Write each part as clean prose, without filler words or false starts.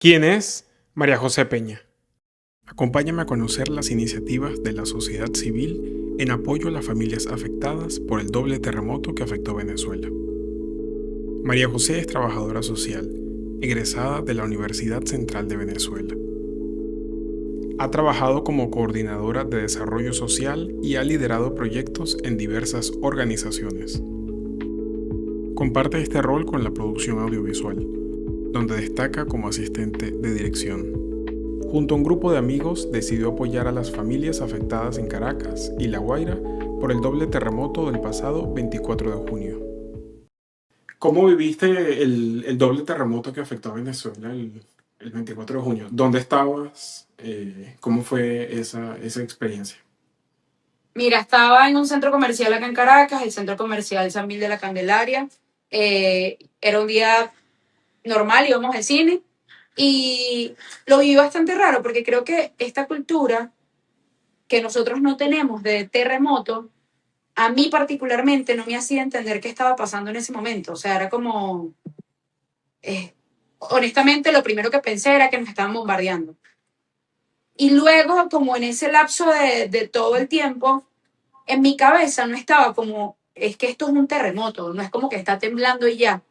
¿Quién es María José Peña? Acompáñame a conocer las iniciativas de la sociedad civil en apoyo a las familias afectadas por el doble terremoto que afectó Venezuela. María José es trabajadora social, egresada de la Universidad Central de Venezuela. Ha trabajado como coordinadora de desarrollo social y ha liderado proyectos en diversas organizaciones. Comparte este rol con la producción audiovisual, donde destaca como asistente de dirección. Junto a un grupo de amigos decidió apoyar a las familias afectadas en Caracas y La Guaira por el doble terremoto del pasado 24 de junio. ¿Cómo viviste el doble terremoto que afectó a Venezuela el 24 de junio? ¿Dónde estabas? ¿Cómo fue esa experiencia? Mira, estaba en un centro comercial acá en Caracas, el centro comercial San Mil de la Candelaria. Era un día normal, íbamos al cine y lo viví bastante raro porque creo que esta cultura que nosotros no tenemos de terremoto, a mí particularmente no me hacía entender qué estaba pasando en ese momento. O sea, era como, honestamente, lo primero que pensé era que nos estaban bombardeando. Y luego, como en ese lapso de todo el tiempo, en mi cabeza no estaba como, es que esto es un terremoto, no es como que está temblando y ya.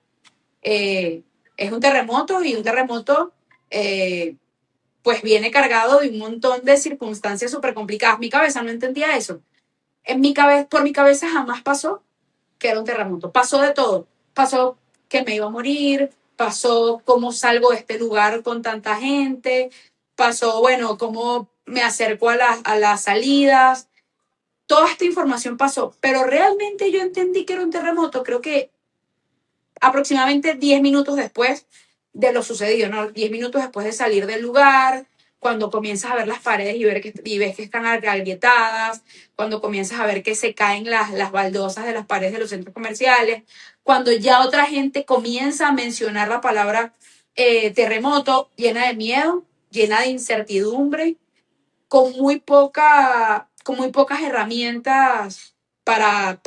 Es un terremoto y un terremoto eh, pues viene cargado de un montón de circunstancias súper complicadas. Mi cabeza no entendía eso. Por mi cabeza jamás pasó que era un terremoto. Pasó de todo. Pasó que me iba a morir, pasó cómo salgo de este lugar con tanta gente, pasó, bueno, cómo me acerco a las salidas. Toda esta información pasó, pero realmente yo entendí que era un terremoto, creo que aproximadamente 10 minutos después de lo sucedido, ¿no? 10 minutos después de salir del lugar, cuando comienzas a ver las paredes y ves que están agrietadas, cuando comienzas a ver que se caen las baldosas de las paredes de los centros comerciales, cuando ya otra gente comienza a mencionar la palabra terremoto, llena de miedo, llena de incertidumbre, con muy pocas herramientas para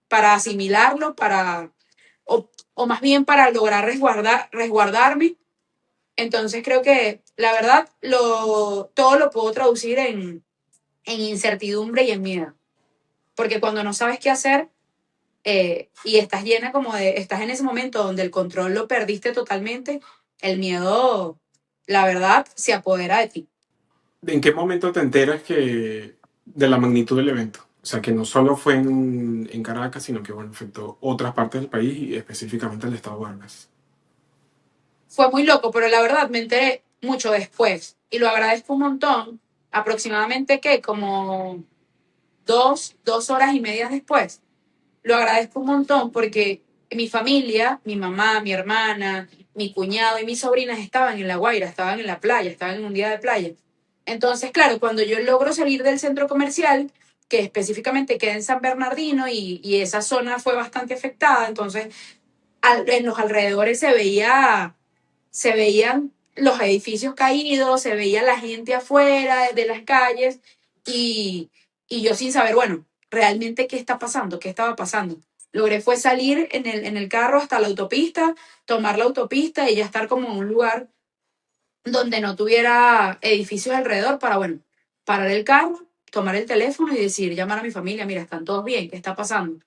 asimilarlo, o más bien para lograr resguardarme. Entonces creo que la verdad todo lo puedo traducir en incertidumbre y en miedo. Porque cuando no sabes qué hacer y estás llena como estás en ese momento donde el control lo perdiste totalmente, el miedo, la verdad, se apodera de ti. ¿En qué momento te enteras de la magnitud del evento? O sea, que no solo fue en Caracas, sino que bueno, afectó otras partes del país y específicamente el estado de Vargas. Fue muy loco, pero la verdad me enteré mucho después y lo agradezco un montón, aproximadamente que como dos horas y media después. Lo agradezco un montón porque mi familia, mi mamá, mi hermana, mi cuñado y mis sobrinas estaban en La Guaira, estaban en la playa, estaban en un día de playa. Entonces, claro, cuando yo logro salir del centro comercial, que específicamente queda en San Bernardino y esa zona fue bastante afectada, entonces en los alrededores se veían los edificios caídos, se veía la gente afuera de las calles y, y yo sin saber, bueno, realmente qué está pasando, qué estaba pasando. Logré fue salir en el carro hasta la autopista, tomar la autopista y ya estar como en un lugar donde no tuviera edificios alrededor para, bueno, parar el carro, tomar el teléfono y decir, llamar a mi familia, mira, están todos bien, ¿qué está pasando?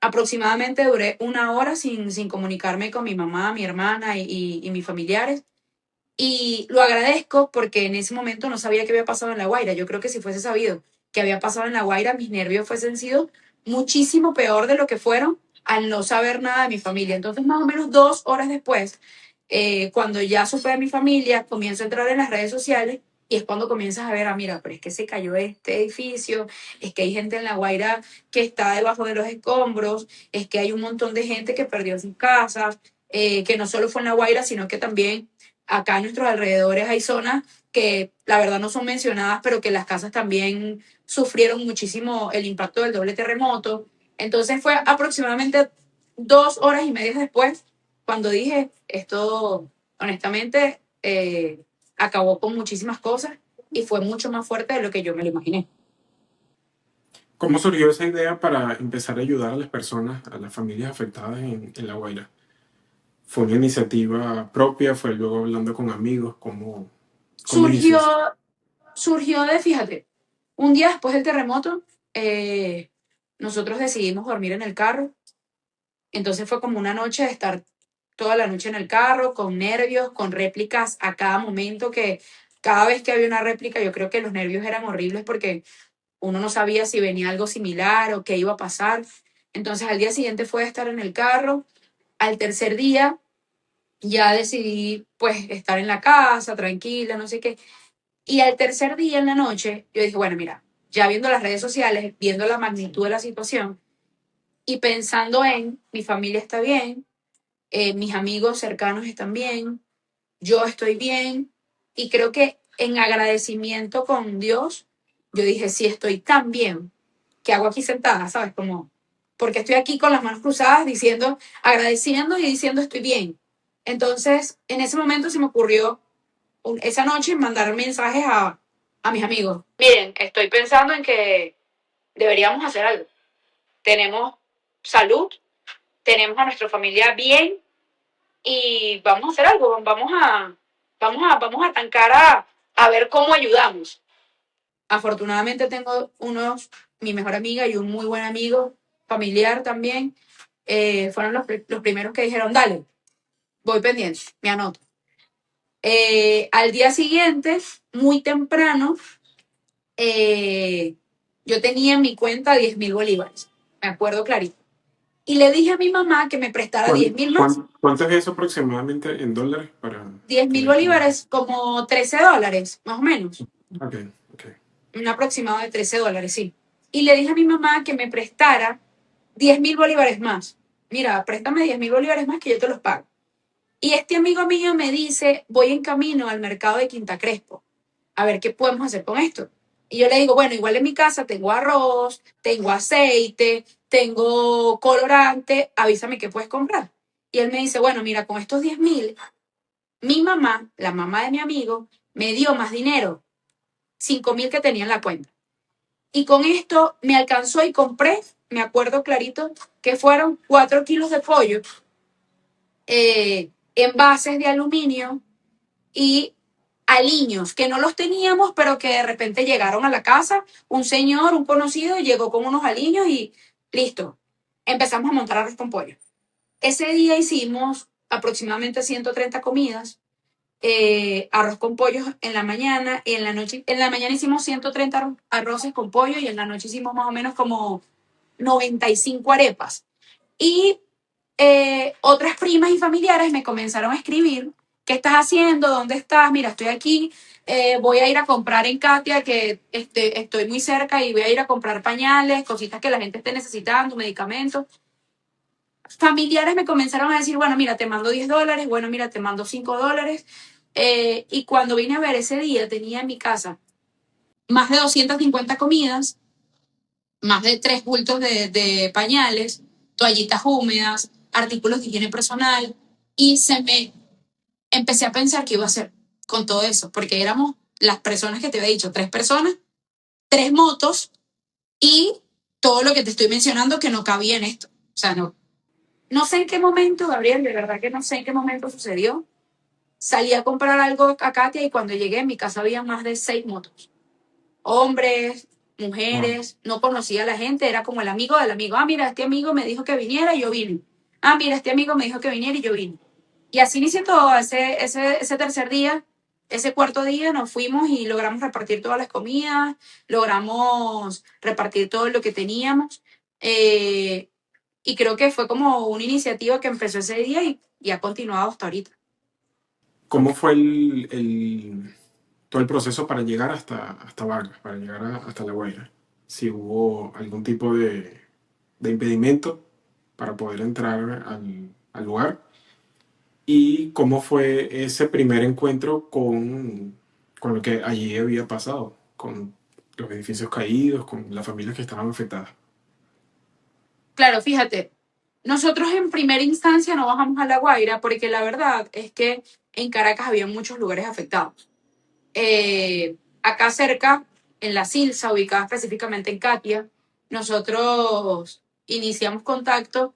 Aproximadamente duré una hora sin comunicarme con mi mamá, mi hermana y mis familiares. Y lo agradezco porque en ese momento no sabía qué había pasado en La Guaira. Yo creo que si fuese sabido qué había pasado en La Guaira, mis nervios fuesen sido muchísimo peor de lo que fueron al no saber nada de mi familia. Entonces, más o menos 2 horas después, cuando ya supe de mi familia, comienzo a entrar en las redes sociales y es cuando comienzas a ver, mira, pero es que se cayó este edificio, es que hay gente en La Guaira que está debajo de los escombros, es que hay un montón de gente que perdió sus casas, que no solo fue en La Guaira, sino que también acá en nuestros alrededores hay zonas que la verdad no son mencionadas, pero que las casas también sufrieron muchísimo el impacto del doble terremoto. Entonces fue aproximadamente 2 horas y media después cuando dije, esto honestamente acabó con muchísimas cosas y fue mucho más fuerte de lo que yo me lo imaginé. ¿Cómo surgió esa idea para empezar a ayudar a las personas, a las familias afectadas en La Guaira? ¿Fue una iniciativa propia? ¿Fue luego hablando con amigos? ¿Cómo inició Surgió, eso? surgió de, fíjate, un día después del terremoto, eh, nosotros decidimos dormir en el carro. Entonces fue como una noche de estar toda la noche en el carro, con nervios, con réplicas a cada momento, que cada vez que había una réplica yo creo que los nervios eran horribles porque uno no sabía si venía algo similar o qué iba a pasar. Entonces al día siguiente fue estar en el carro. Al tercer día ya decidí pues estar en la casa, tranquila, no sé qué. Y al tercer día en la noche yo dije, bueno, mira, ya viendo las redes sociales, viendo la magnitud de la situación y pensando en mi familia está bien, mis amigos cercanos están bien, yo estoy bien y creo que en agradecimiento con Dios, yo dije, si estoy tan bien, ¿qué hago aquí sentada? ¿Sabes? Como, porque estoy aquí con las manos cruzadas diciendo, agradeciendo y diciendo estoy bien. Entonces, en ese momento se me ocurrió esa noche mandar mensajes a mis amigos. Miren, estoy pensando en que deberíamos hacer algo. Tenemos salud, tenemos a nuestra familia bien, y vamos a hacer algo, vamos a arrancar a ver cómo ayudamos. Afortunadamente tengo mi mejor amiga y un muy buen amigo familiar también, fueron los primeros que dijeron, dale, voy pendiente, me anoto. Al día siguiente, muy temprano, yo tenía en mi cuenta 10.000 bolívares, me acuerdo clarito. Y le dije a mi mamá que me prestara 10.000 más. ¿Cuánto es eso aproximadamente en dólares para diez mil tener como... bolívares, como $13, más o menos. Ok, ok. Un aproximado de $13, sí. Y le dije a mi mamá que me prestara 10.000 bolívares más. Mira, préstame 10.000 bolívares más que yo te los pago. Y este amigo mío me dice, voy en camino al mercado de Quinta Crespo, a ver qué podemos hacer con esto. Y yo le digo, bueno, igual en mi casa tengo arroz, tengo aceite, tengo colorante, avísame qué puedes comprar. Y él me dice, bueno, mira, con estos 10.000, mi mamá, la mamá de mi amigo, me dio más dinero, 5.000 que tenía en la cuenta. Y con esto me alcanzó y compré, me acuerdo clarito, que fueron 4 kilos de pollo, envases de aluminio y aliños, que no los teníamos, pero que de repente llegaron a la casa. Un señor, un conocido, llegó con unos aliños y listo. Empezamos a montar arroz con pollo. Ese día hicimos aproximadamente 130 comidas, arroz con pollo en la mañana y en la noche. En la mañana hicimos 130 arroces con pollo y en la noche hicimos más o menos como 95 arepas. Y otras primas y familiares me comenzaron a escribir, ¿qué estás haciendo? ¿Dónde estás? Mira, estoy aquí, voy a ir a comprar en Katia, que estoy muy cerca y voy a ir a comprar pañales, cositas que la gente esté necesitando, medicamentos. Familiares me comenzaron a decir, bueno, mira, te mando $10, bueno, mira, te mando $5. Y cuando vine a ver ese día, tenía en mi casa más de 250 comidas, más de 3 bultos de pañales, toallitas húmedas, artículos de higiene personal, y empecé a pensar qué iba a hacer con todo eso, porque éramos las personas que te había dicho, 3 personas, 3 motos y todo lo que te estoy mencionando que no cabía en esto. O sea, no sé en qué momento, Gabriel, de verdad que no sé en qué momento sucedió. Salí a comprar algo a Katia y cuando llegué en mi casa había más de 6 motos. Hombres, Wow. mujeres, no conocía a la gente, era como el amigo del amigo. Ah, mira, este amigo me dijo que viniera y yo vine. Ah, mira, este amigo me dijo que viniera y yo vine. Y así inició todo. Ese tercer día, ese cuarto día, nos fuimos y logramos repartir todas las comidas, logramos repartir todo lo que teníamos. Eh, y creo que fue como una iniciativa que empezó ese día y ha continuado hasta ahorita. ¿Cómo fue todo el proceso para llegar hasta Vargas, para llegar hasta La Guaira? Si hubo algún tipo de impedimento para poder entrar al lugar. ¿Y cómo fue ese primer encuentro con lo que allí había pasado? Con los edificios caídos, con las familias que estaban afectadas. Claro, fíjate, nosotros en primera instancia no bajamos a La Guaira porque la verdad es que en Caracas había muchos lugares afectados. Acá cerca, en La Silsa, ubicada específicamente en Catia, nosotros iniciamos contacto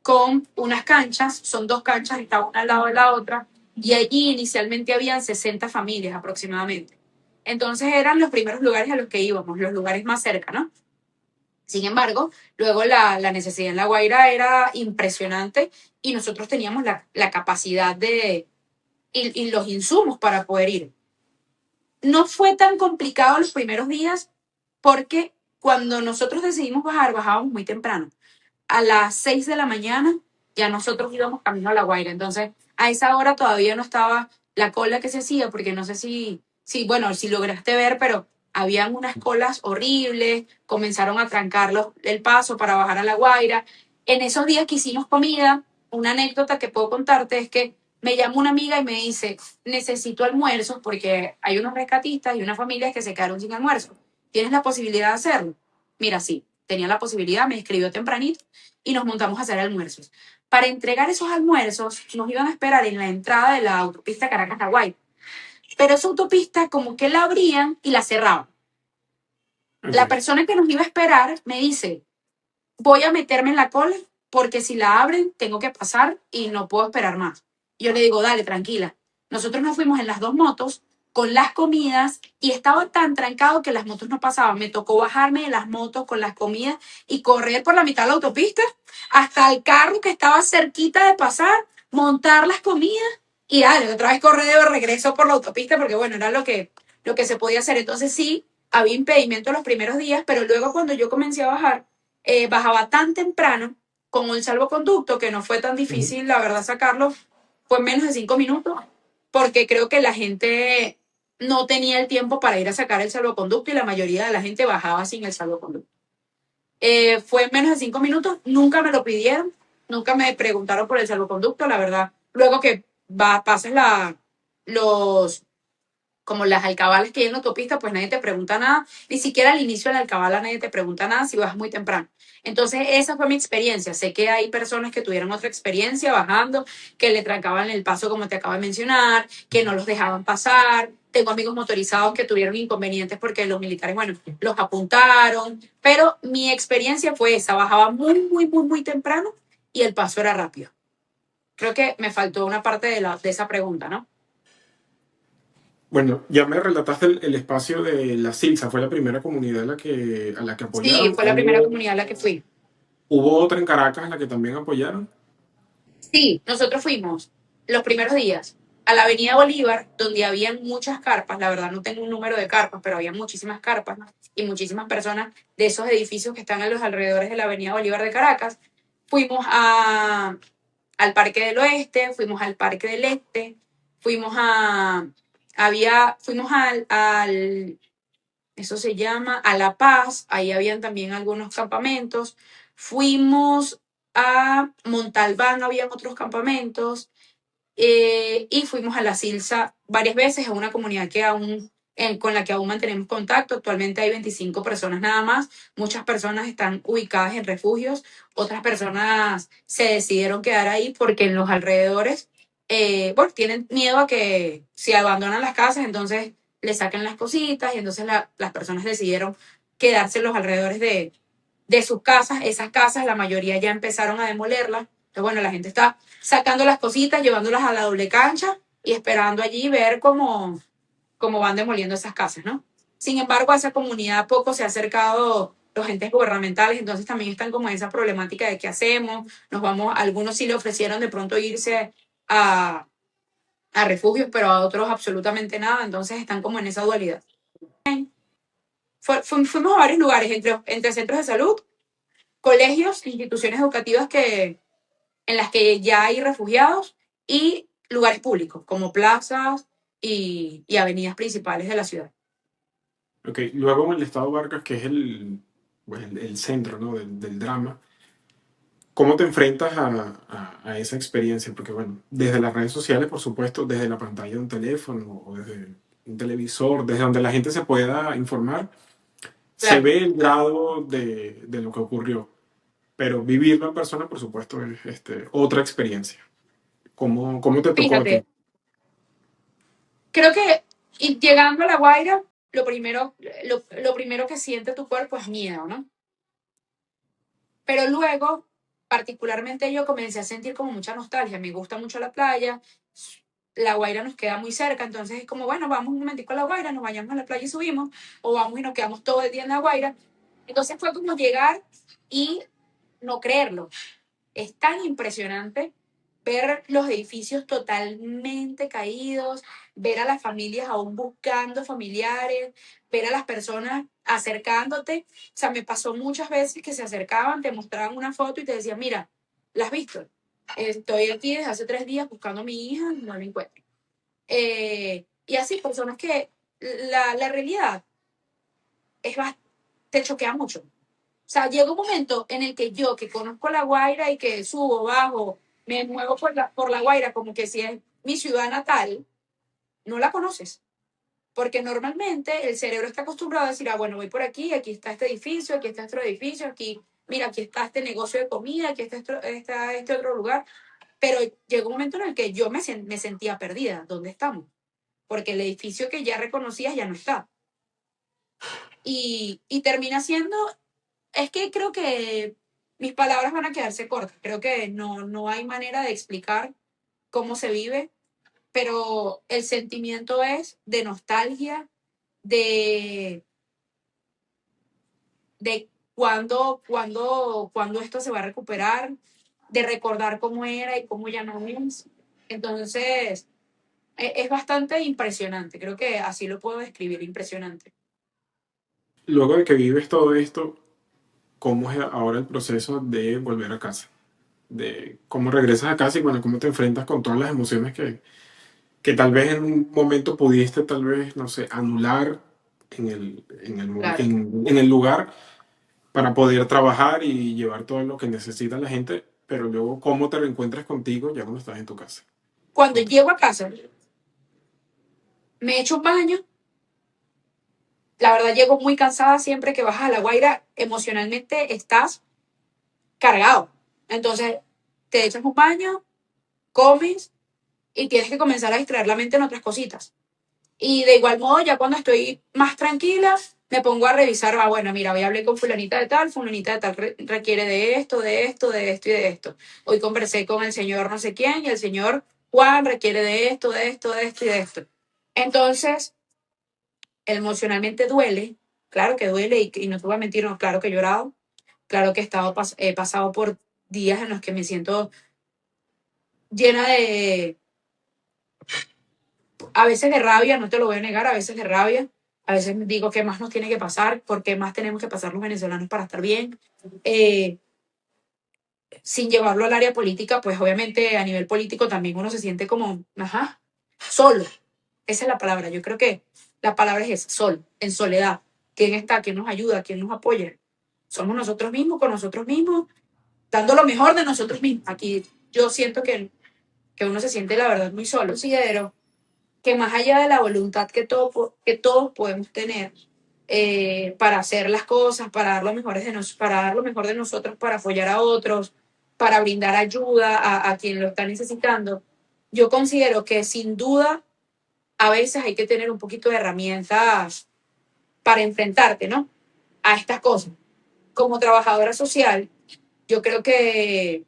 con unas canchas, son dos canchas, está una al lado de la otra, y allí inicialmente habían 60 familias aproximadamente. Entonces eran los primeros lugares a los que íbamos, los lugares más cerca, ¿no? Sin embargo, luego la necesidad en La Guaira era impresionante y nosotros teníamos la capacidad y los insumos para poder ir. No fue tan complicado los primeros días porque cuando nosotros decidimos bajar, bajábamos muy temprano. A las 6 de la mañana ya nosotros íbamos camino a La Guaira. Entonces, a esa hora todavía no estaba la cola que se hacía, porque no sé bueno, si lograste ver, pero habían unas colas horribles, comenzaron a trancar el paso para bajar a La Guaira. En esos días que hicimos comida, una anécdota que puedo contarte es que me llama una amiga y me dice, necesito almuerzos porque hay unos rescatistas y unas familias que se quedaron sin almuerzo. ¿Tienes la posibilidad de hacerlo? Mira, sí, tenía la posibilidad, me escribió tempranito y nos montamos a hacer almuerzos. Para entregar esos almuerzos nos iban a esperar en la entrada de la autopista Caracas-La Guaira. Pero esa autopista como que la abrían y la cerraban. La Ok. persona que nos iba a esperar me dice, voy a meterme en la cola porque si la abren tengo que pasar y no puedo esperar más. Yo le digo, dale, tranquila. Nosotros nos fuimos en las dos motos con las comidas y estaba tan trancado que las motos no pasaban. Me tocó bajarme de las motos con las comidas y correr por la mitad de la autopista hasta el carro que estaba cerquita de pasar, montar las comidas y dale, otra vez correr de regreso por la autopista porque bueno, era lo que se podía hacer. Entonces sí, había impedimento los primeros días, pero luego cuando yo comencé a bajar, bajaba tan temprano con el salvoconducto que no fue tan Ujú. difícil, la verdad, sacarlo. Fue en menos de 5 minutos, porque creo que la gente no tenía el tiempo para ir a sacar el salvoconducto y la mayoría de la gente bajaba sin el salvoconducto. Fue en menos de 5 minutos, nunca me lo pidieron, nunca me preguntaron por el salvoconducto, la verdad. Luego que pases los, como las alcabalas que hay en la autopista, pues nadie te pregunta nada, ni siquiera al inicio de la alcabala nadie te pregunta nada si vas muy temprano. Entonces, esa fue mi experiencia. Sé que hay personas que tuvieron otra experiencia bajando, que le trancaban el paso, como te acabo de mencionar, que no los dejaban pasar. Tengo amigos motorizados que tuvieron inconvenientes porque los militares, bueno, los apuntaron. Pero mi experiencia fue esa. Bajaba muy, muy, muy, muy temprano y el paso era rápido. Creo que me faltó una parte de esa pregunta, ¿no? Bueno, ya me relataste el espacio de la Silsa, fue la primera comunidad a la que Sí, apoyaron. fue la primera comunidad a la que fui. ¿Hubo otra en Caracas a la que también apoyaron? Sí, nosotros fuimos los primeros días a la Avenida Bolívar, donde habían muchas carpas. La verdad no tengo un número de carpas, pero había muchísimas carpas, ¿no? Y muchísimas personas de esos edificios que están en los alrededores de la Avenida Bolívar de Caracas. Fuimos al Parque del Oeste, fuimos al Parque del Este, fuimos fuimos eso se llama A La Paz, ahí habían también algunos campamentos. Fuimos a Montalbán, habían otros campamentos, y fuimos a La Silsa varias veces, a una comunidad con la que aún mantenemos contacto. Actualmente hay 25 personas nada más. Muchas personas están ubicadas en refugios, otras personas se decidieron quedar ahí porque en los alrededores, bueno, tienen miedo a que si abandonan las casas, entonces le saquen las cositas y entonces las personas decidieron quedarse en los alrededores de sus casas. Esas casas, la mayoría ya empezaron a demolerlas. Entonces, bueno, la gente está sacando las cositas, llevándolas a la doble cancha y esperando allí ver cómo van demoliendo esas casas, ¿no? Sin embargo, a esa comunidad poco se ha acercado los entes gubernamentales, entonces también están como en esa problemática de qué hacemos, nos vamos, algunos sí le ofrecieron de pronto irse a, a refugios, pero a otros absolutamente nada, entonces están como en esa dualidad. Fuimos a varios lugares, entre centros de salud, colegios, instituciones educativas en las que ya hay refugiados y lugares públicos, como plazas y avenidas principales de la ciudad. Ok, luego en el estado Vargas, que es pues, el centro, ¿no? del drama, ¿cómo te enfrentas a esa experiencia? Porque bueno, desde las redes sociales, por supuesto, desde la pantalla de un teléfono o desde un televisor, desde donde la gente se pueda informar, se Claro, ve el grado de lo que ocurrió. Pero vivirlo en persona, por supuesto, es otra experiencia. ¿Cómo te tocó a ti? fíjate, creo que llegando a La Guaira, lo primero que siente tu cuerpo es miedo, ¿no? Pero luego particularmente yo comencé a sentir como mucha nostalgia. Me gusta mucho la playa, La Guaira nos queda muy cerca, entonces es como, bueno, vamos un momentico a La Guaira, nos bañamos a la playa y subimos, o vamos y nos quedamos todo el día en La Guaira. Entonces fue como llegar y no creerlo. Es tan impresionante ver los edificios totalmente caídos, ver a las familias aún buscando familiares, ver a las personas acercándote. O sea, me pasó muchas veces que se acercaban, te mostraban una foto y te decían, mira, ¿la has visto? Estoy aquí desde hace 3 días buscando a mi hija, no la encuentro. Y así, personas que la realidad es te choquea mucho. O sea, llega un momento en el que yo, que conozco La Guaira y que subo, bajo, me muevo por la Guaira como que si es mi ciudad natal, no la conoces. Porque normalmente el cerebro está acostumbrado a decir, ah, bueno, voy por aquí, aquí está este edificio, aquí está este otro edificio, aquí, mira, aquí está este negocio de comida, aquí está este otro lugar. Pero llegó un momento en el que yo me sentía perdida. ¿Dónde estamos? Porque el edificio que ya reconocías ya no está. Y termina siendo, es que creo que mis palabras van a quedarse cortas. Creo que no hay manera de explicar cómo se vive, pero el sentimiento es de nostalgia, de, de cuándo esto se va a recuperar, de recordar cómo era y cómo ya no es. Entonces, es bastante impresionante. Creo que así lo puedo describir, impresionante. Luego de que vives todo esto, ¿cómo es ahora el proceso de volver a casa? De cómo regresas a casa y bueno, cómo te enfrentas con todas las emociones que tal vez en un momento pudiste, tal vez, no sé, anular Claro. en el lugar para poder trabajar y llevar todo lo que necesita la gente, pero luego cómo te reencuentras contigo ya cuando estás en tu casa. Cuando Cuéntame. llego a casa, me echo un baño. La verdad, llego muy cansada siempre que bajas a La Guaira. Emocionalmente estás cargado. Entonces, te echas un baño, comes y tienes que comenzar a distraer la mente en otras cositas. Y de igual modo, ya cuando estoy más tranquila, me pongo a revisar, ah, bueno, mira, hoy hablé con fulanita de tal requiere de esto, de esto, de esto y de esto. Hoy conversé con el señor no sé quién y el señor Juan requiere de esto, de esto, de esto y de esto. Entonces, emocionalmente duele, claro que duele y no te voy a mentir, no, claro que he llorado, claro que he pasado por días en los que me siento llena a veces de rabia, no te lo voy a negar, a veces de rabia, a veces digo qué más nos tiene que pasar, por qué más tenemos que pasar los venezolanos para estar bien. Eh, Sin llevarlo al área política, pues obviamente a nivel político también uno se siente como, ajá, solo. Esa es la palabra. Yo creo que la palabra es esa, solo, en soledad. ¿Quién está? ¿Quién nos ayuda? ¿Quién nos apoya? Somos nosotros mismos, con nosotros mismos, dando lo mejor de nosotros mismos. Aquí yo siento que uno se siente, la verdad, muy solo. Considero que más allá de la voluntad que todos podemos tener para hacer las cosas, para dar para dar lo mejor de nosotros, para apoyar a otros, para brindar ayuda a quien lo está necesitando, yo considero que sin duda a veces hay que tener un poquito de herramientas para enfrentarte, ¿no? A estas cosas. Como trabajadora social, yo creo que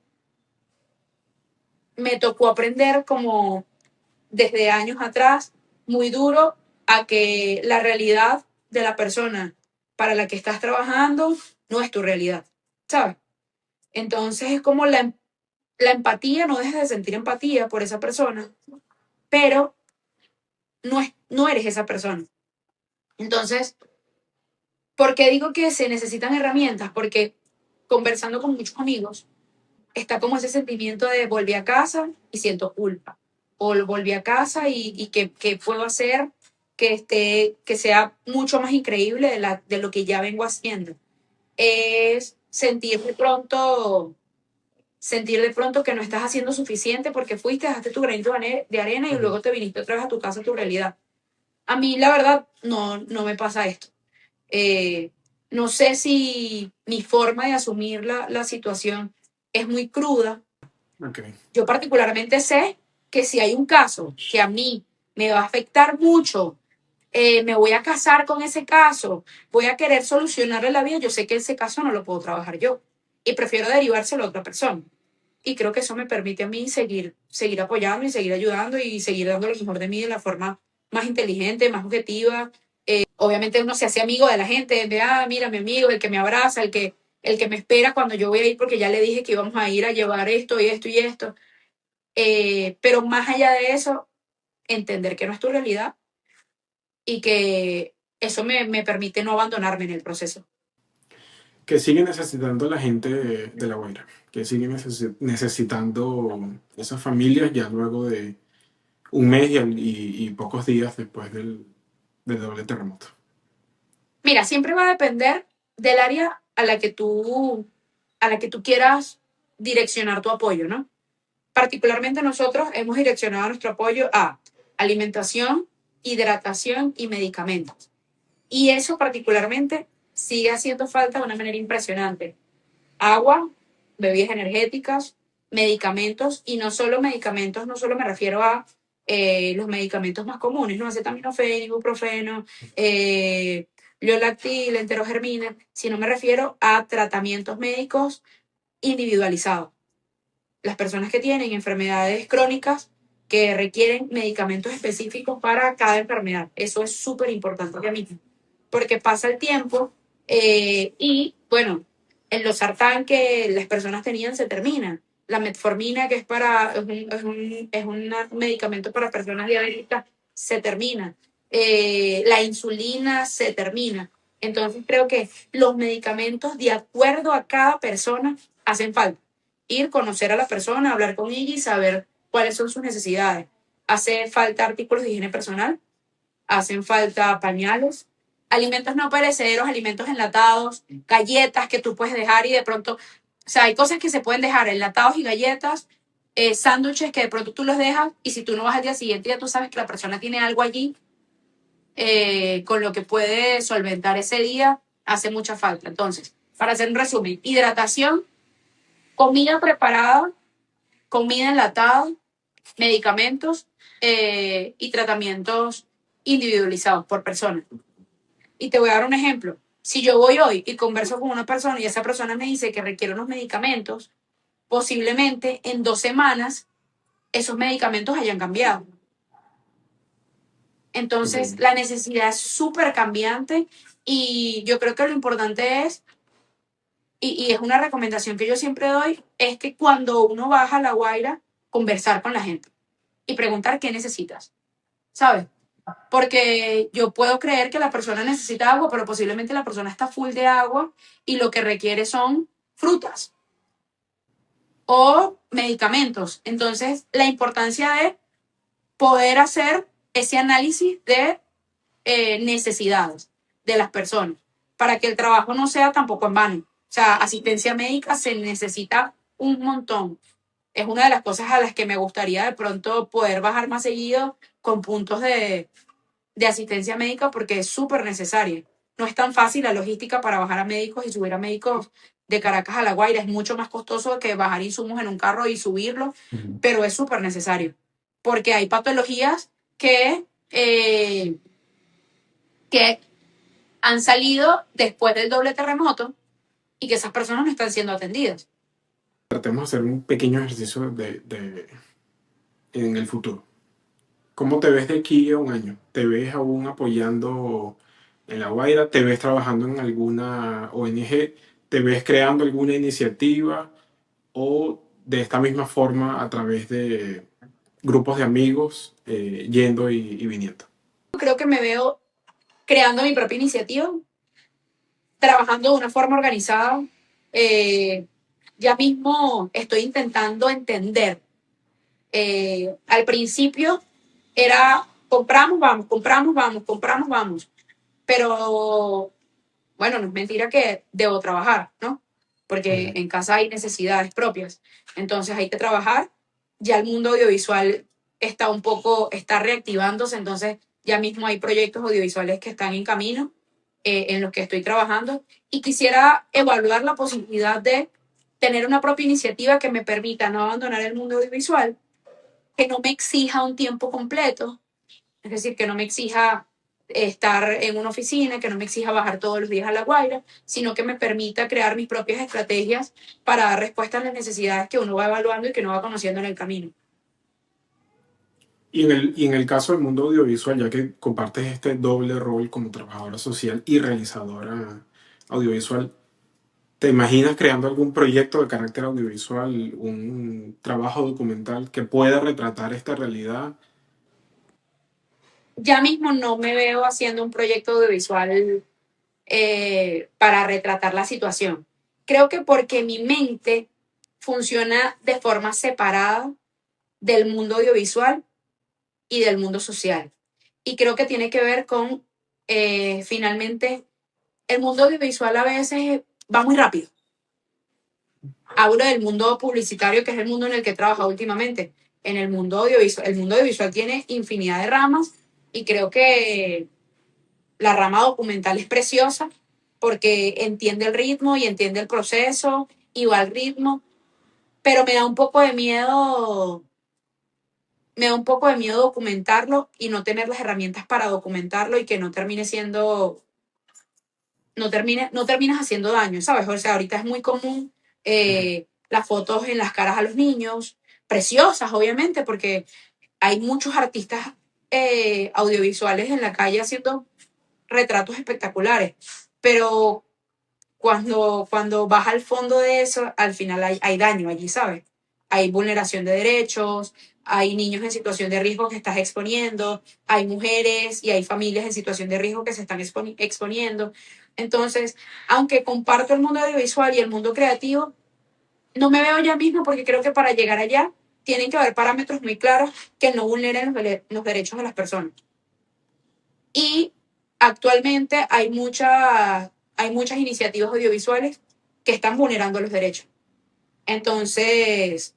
me tocó aprender como desde años atrás, muy duro, a que la realidad de la persona para la que estás trabajando no es tu realidad, ¿sabes? Entonces es como la empatía, no dejes de sentir empatía por esa persona, pero no eres esa persona. Entonces, ¿por qué digo que se necesitan herramientas? Porque conversando con muchos amigos, está como ese sentimiento de volví a casa y siento culpa. O volví a casa y ¿qué puedo hacer que sea mucho más increíble de lo que ya vengo haciendo? Es sentir de pronto que no estás haciendo suficiente porque fuiste, dejaste tu granito de arena y Ujú. luego te viniste otra vez a tu casa, a tu realidad. A mí, la verdad, no me pasa esto. Eh, no sé si mi forma de asumir la situación es muy cruda. Ok. Yo particularmente sé que si hay un caso que a mí me va a afectar mucho, me voy a casar con ese caso, voy a querer solucionarle la vida, yo sé que ese caso no lo puedo trabajar yo. y prefiero derivárselo a otra persona. Y creo que eso me permite a mí seguir apoyando y seguir ayudando y seguir dando lo mejor de mí de la forma más inteligente, más objetiva. Obviamente uno se hace amigo de la gente, de, mira, mi amigo, el que me abraza, el que me espera cuando yo voy a ir porque ya le dije que íbamos a ir a llevar esto y esto y esto. Pero más allá de eso, entender que no es tu realidad y que eso me permite no abandonarme en el proceso. Que sigue necesitando la gente de La Guaira, que sigue necesitando esas familias ya luego de un mes y pocos días después del doble terremoto. Mira, siempre va a depender del área a la que tú quieras direccionar tu apoyo, ¿no? Particularmente nosotros hemos direccionado nuestro apoyo a alimentación, hidratación y medicamentos. Y eso particularmente sigue haciendo falta de una manera impresionante. Agua, bebidas energéticas, medicamentos, y no solo medicamentos, no solo me refiero a los medicamentos más comunes, ¿no? Acetaminofén, ibuprofeno, Liolactil, enterogermina, sino me refiero a tratamientos médicos individualizados. Las personas que tienen enfermedades crónicas que requieren medicamentos específicos para cada enfermedad. Eso es súper importante para mí, porque pasa el tiempo y, bueno, el losartán que las personas tenían se termina. La metformina, que es un medicamento para personas diabéticas, se termina. La insulina se termina. Entonces creo que los medicamentos, de acuerdo a cada persona, hacen falta. Ir, conocer a la persona, hablar con ella y saber cuáles son sus necesidades. Hace falta artículos de higiene personal, hacen falta pañales, alimentos no perecederos, alimentos enlatados, galletas que tú puedes dejar y de pronto, o sea, hay cosas que se pueden dejar, enlatados y galletas, sándwiches que de pronto tú los dejas y si tú no vas al día siguiente ya tú sabes que la persona tiene algo allí con lo que puede solventar ese día, hace mucha falta. Entonces, para hacer un resumen, hidratación, comida preparada, comida enlatada, medicamentos y tratamientos individualizados por persona. Y te voy a dar un ejemplo. Si yo voy hoy y converso con una persona y esa persona me dice que requiere unos medicamentos, posiblemente en 2 semanas esos medicamentos hayan cambiado. Entonces, la necesidad es súper cambiante y yo creo que lo importante es, y es una recomendación que yo siempre doy, es que cuando uno baja a La Guaira, conversar con la gente y preguntar qué necesitas, ¿sabes? Porque yo puedo creer que la persona necesita agua, pero posiblemente la persona está full de agua y lo que requiere son frutas o medicamentos. Entonces, la importancia de poder hacer ese análisis de necesidades de las personas para que el trabajo no sea tampoco en vano. O sea, asistencia médica se necesita un montón. Es una de las cosas a las que me gustaría de pronto poder bajar más seguido con puntos de asistencia médica porque es súper necesaria. No es tan fácil la logística para bajar a médicos y subir a médicos de Caracas a La Guaira. Es mucho más costoso que bajar insumos en un carro y subirlo, pero es súper necesario. Porque hay patologías que han salido después del doble terremoto y que esas personas no están siendo atendidas. Tratemos de hacer un pequeño ejercicio en el futuro. ¿Cómo te ves de aquí a un año? ¿Te ves aún apoyando en La Guaira? ¿Te ves trabajando en alguna ONG? ¿Te ves creando alguna iniciativa? ¿O de esta misma forma a través de grupos de amigos yendo y viniendo? Creo que me veo creando mi propia iniciativa, trabajando de una forma organizada. Ya mismo estoy intentando entender. Al principio era compramos, vamos, compramos, vamos, compramos, vamos. Pero bueno, no es mentira que debo trabajar, ¿no? Porque en casa hay necesidades propias. Entonces hay que trabajar. Ya el mundo audiovisual está reactivándose, entonces ya mismo hay proyectos audiovisuales que están en camino, en los que estoy trabajando. Y quisiera evaluar la posibilidad de tener una propia iniciativa que me permita no abandonar el mundo audiovisual, que no me exija un tiempo completo, es decir, que no me exija estar en una oficina, que no me exija bajar todos los días a La Guaira, sino que me permita crear mis propias estrategias para dar respuesta a las necesidades que uno va evaluando y que uno va conociendo en el camino. Y en el caso del mundo audiovisual, ya que compartes este doble rol como trabajadora social y realizadora audiovisual, ¿te imaginas creando algún proyecto de carácter audiovisual, un trabajo documental que pueda retratar esta realidad? Ya mismo no me veo haciendo un proyecto audiovisual para retratar la situación. Creo que porque mi mente funciona de forma separada del mundo audiovisual y del mundo social. Y creo que tiene que ver con, finalmente, el mundo audiovisual a veces va muy rápido. Hablo del mundo publicitario, que es el mundo en el que he trabajado últimamente. En el mundo audiovisual tiene infinidad de ramas y creo que la rama documental es preciosa porque entiende el ritmo y entiende el proceso y va al ritmo, pero me da un poco de miedo documentarlo y no tener las herramientas para documentarlo y que no termine siendo, no terminas haciendo daño, ¿sabes? O sea, ahorita es muy común las fotos en las caras a los niños, preciosas, obviamente, porque hay muchos artistas audiovisuales en la calle haciendo retratos espectaculares, pero cuando vas al fondo de eso, al final hay daño allí, ¿sabes? Hay vulneración de derechos, hay niños en situación de riesgo que estás exponiendo, hay mujeres y hay familias en situación de riesgo que se están exponiendo. Entonces, aunque comparto el mundo audiovisual y el mundo creativo, no me veo ya mismo porque creo que para llegar allá tienen que haber parámetros muy claros que no vulneren los derechos de las personas. Y actualmente hay muchas iniciativas audiovisuales que están vulnerando los derechos. Entonces,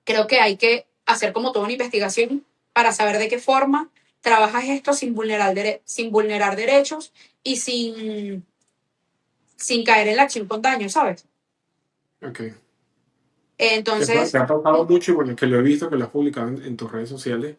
creo que hay que hacer como toda una investigación para saber de qué forma trabajas esto sin vulnerar derechos y sin caer en la acción con daño, ¿sabes? Ok. Te Entonces, ha pasado mucho, y bueno, que lo he visto, que lo has publicado en tus redes sociales,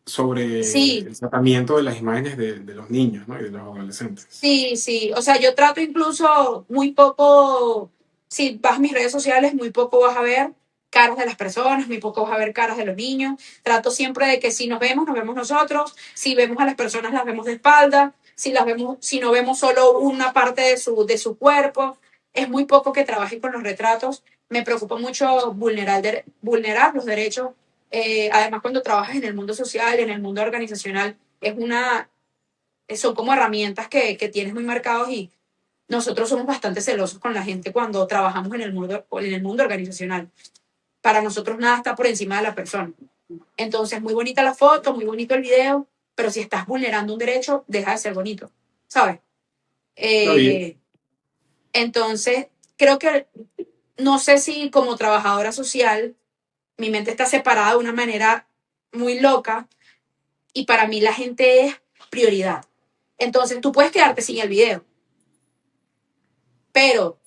sobre sí, el tratamiento de las imágenes de los niños, ¿no? Y de los adolescentes. sí, sí. O sea, yo trato incluso muy poco, si vas a mis redes sociales, muy poco vas a ver caras de las personas, muy poco vas a ver caras de los niños. Trato siempre de que si nos vemos nosotros. Si vemos a las personas, las vemos de espalda. Si no vemos solo una parte de su cuerpo. Es muy poco que trabaje con los retratos. Me preocupa mucho vulnerar los derechos. Además, cuando trabajas en el mundo social, en el mundo organizacional, son como herramientas que tienes muy marcados y nosotros somos bastante celosos con la gente cuando trabajamos en el mundo organizacional. Para nosotros nada está por encima de la persona. Entonces, muy bonita la foto, muy bonito el video, pero si estás vulnerando un derecho, deja de ser bonito, ¿sabes? No, y Eh, entonces, creo que no sé si como trabajadora social mi mente está separada de una manera muy loca y para mí la gente es prioridad. Entonces, tú puedes quedarte sin el video, pero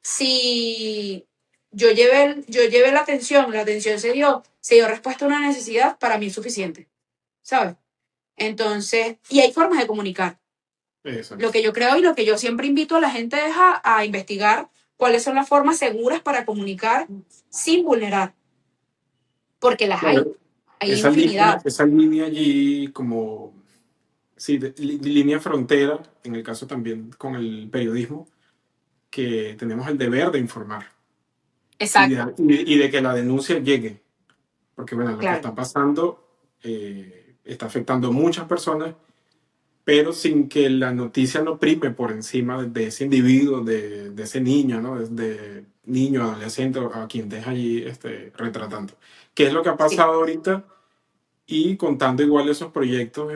si yo llevé la atención se dio respuesta a una necesidad, para mí es suficiente, ¿sabes? Entonces, y hay formas de comunicar. Lo exacto. que yo creo y lo que yo siempre invito a la gente es a investigar cuáles son las formas seguras para comunicar sin vulnerar, porque las Claro, hay infinidad. esa línea allí como, sí, línea frontera, en el caso también con el periodismo, que tenemos el deber de informar Exacto, y de que la denuncia llegue, porque bueno, lo que claro, está pasando está afectando a muchas personas, pero sin que la noticia no prime por encima de ese individuo, de ese niño, ¿no? De niño, adolescente, a quien deja allí retratando. ¿Qué es lo que ha sí. pasado ahorita? Y contando igual esos proyectos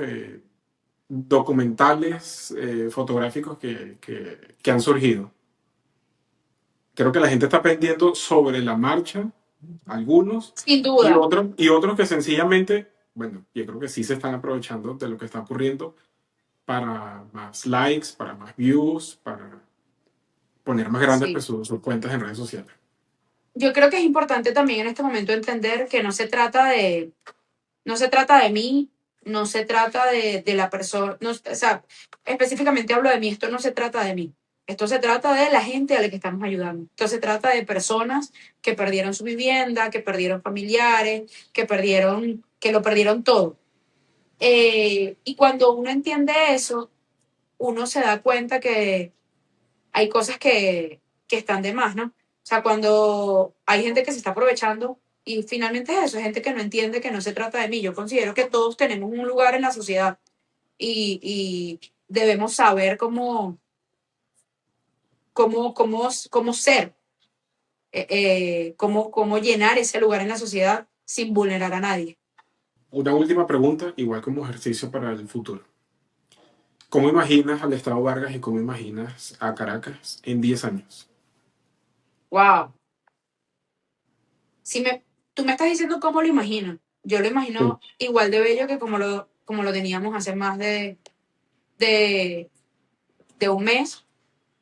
documentales, fotográficos que han surgido. Creo que la gente está aprendiendo sobre la marcha, algunos, Sin y duda, otros que sencillamente, bueno, yo creo que sí se están aprovechando de lo que está ocurriendo para más likes, para más views, para poner más grandes pues, sí. sus cuentas en redes sociales. Yo creo que es importante también en este momento entender que no se trata de mí no se trata de la persona, no, o sea, específicamente hablo de mí, esto no se trata de mí. Esto se trata de la gente a la que estamos ayudando. Esto se trata de personas que perdieron su vivienda, que perdieron familiares, que lo perdieron todo. Y cuando uno entiende eso, uno se da cuenta que hay cosas que están de más, ¿no? O sea, cuando hay gente que se está aprovechando y finalmente es eso, es gente que no entiende que no se trata de mí. Yo considero que todos tenemos un lugar en la sociedad y debemos saber cómo ser, cómo llenar ese lugar en la sociedad sin vulnerar a nadie. Una última pregunta, igual como ejercicio para el futuro. ¿Cómo imaginas al Estado Vargas y cómo imaginas a Caracas en 10 años? ¡Wow! Si me, tú me estás diciendo cómo lo imagino. Yo lo Sí. imagino igual de bello que como lo teníamos hace más de, de un mes,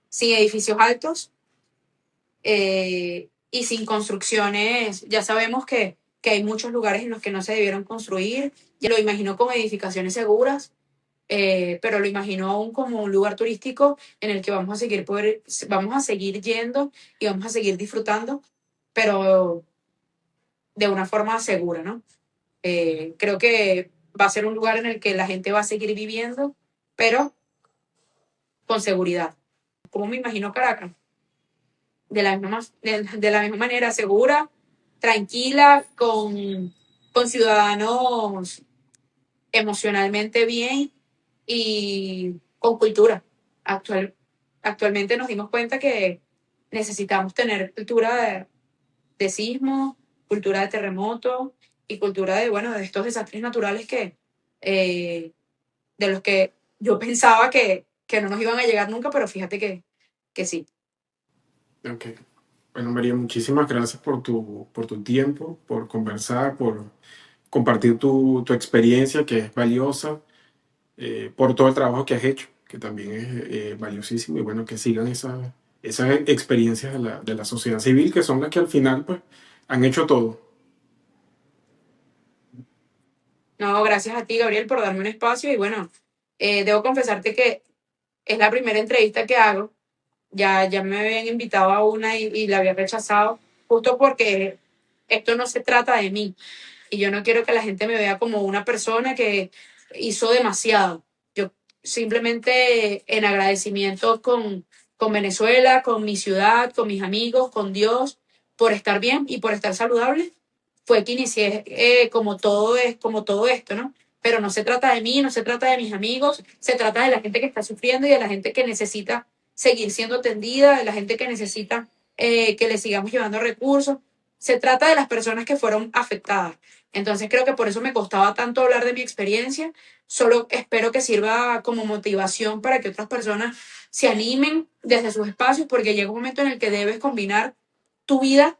sin edificios altos y sin construcciones. Ya sabemos que hay muchos lugares en los que no se debieron construir. Y lo imagino con edificaciones seguras, pero lo imagino aún como un lugar turístico en el que vamos a seguir yendo y vamos a seguir disfrutando, pero de una forma segura, ¿no? Creo que va a ser un lugar en el que la gente va a seguir viviendo, pero con seguridad. ¿Cómo me imagino Caracas? De la misma manera, segura, tranquila, con ciudadanos emocionalmente bien y con cultura. Actualmente nos dimos cuenta que necesitamos tener cultura de sismo, cultura de terremoto y cultura bueno, de estos desastres naturales eh, de los que yo pensaba que no nos iban a llegar nunca, pero fíjate que sí. Ok. Bueno, María, muchísimas gracias por tu tiempo, por conversar, por compartir tu experiencia, que es valiosa, por todo el trabajo que has hecho, que también es valiosísimo, y bueno, que sigan esas experiencias de la sociedad civil, que son las que al final pues, han hecho todo. No, gracias a ti, Gabriel, por darme un espacio y bueno, debo confesarte que es la primera entrevista que hago. Ya me habían invitado a una y la había rechazado, justo porque esto no se trata de mí. Y yo no quiero que la gente me vea como una persona que hizo demasiado. Yo simplemente en agradecimiento con Venezuela, con mi ciudad, con mis amigos, con Dios, por estar bien y por estar saludable, fue que inicié como todo esto, ¿no? Pero no se trata de mí, no se trata de mis amigos, se trata de la gente que está sufriendo y de la gente que necesita seguir siendo atendida, de la gente que necesita que le sigamos llevando recursos. Se trata de las personas que fueron afectadas. Entonces creo que por eso me costaba tanto hablar de mi experiencia. Solo espero que sirva como motivación para que otras personas se animen desde sus espacios, porque llega un momento en el que debes combinar tu vida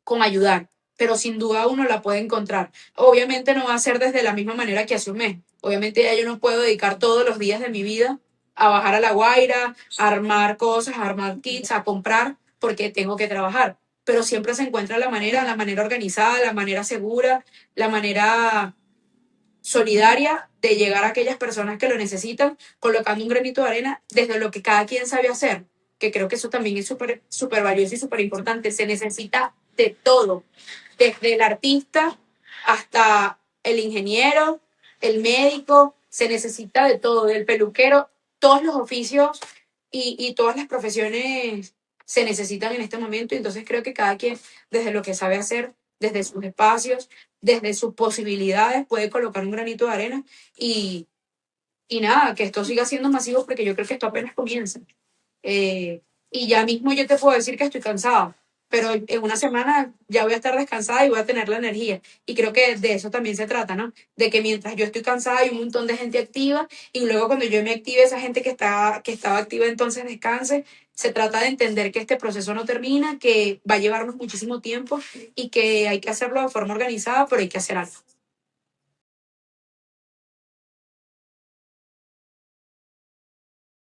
con ayudar, pero sin duda uno la puede encontrar. Obviamente no va a ser desde la misma manera que hace un mes. Obviamente ya yo no puedo dedicar todos los días de mi vida a bajar a La Guaira, a armar cosas, a armar kits, a comprar, porque tengo que trabajar. Pero siempre se encuentra la manera organizada, la manera segura, la manera solidaria de llegar a aquellas personas que lo necesitan, colocando un granito de arena desde lo que cada quien sabe hacer, que creo que eso también es súper súper valioso y súper importante. Se necesita de todo, desde el artista hasta el ingeniero, el médico, se necesita de todo, del peluquero, todos los oficios y todas las profesiones se necesitan en este momento. Y entonces creo que cada quien, desde lo que sabe hacer, desde sus espacios, desde sus posibilidades, puede colocar un granito de arena y, y nada, que esto siga siendo masivo porque yo creo que esto apenas comienza. Y ya mismo yo te puedo decir que estoy cansada, pero en una semana ya voy a estar descansada y voy a tener la energía. Y creo que de eso también se trata, ¿no? De que mientras yo estoy cansada hay un montón de gente activa y luego cuando yo me active, esa gente que estaba activa entonces descanse. Se trata de entender que este proceso no termina, que va a llevarnos muchísimo tiempo y que hay que hacerlo de forma organizada, pero hay que hacer algo.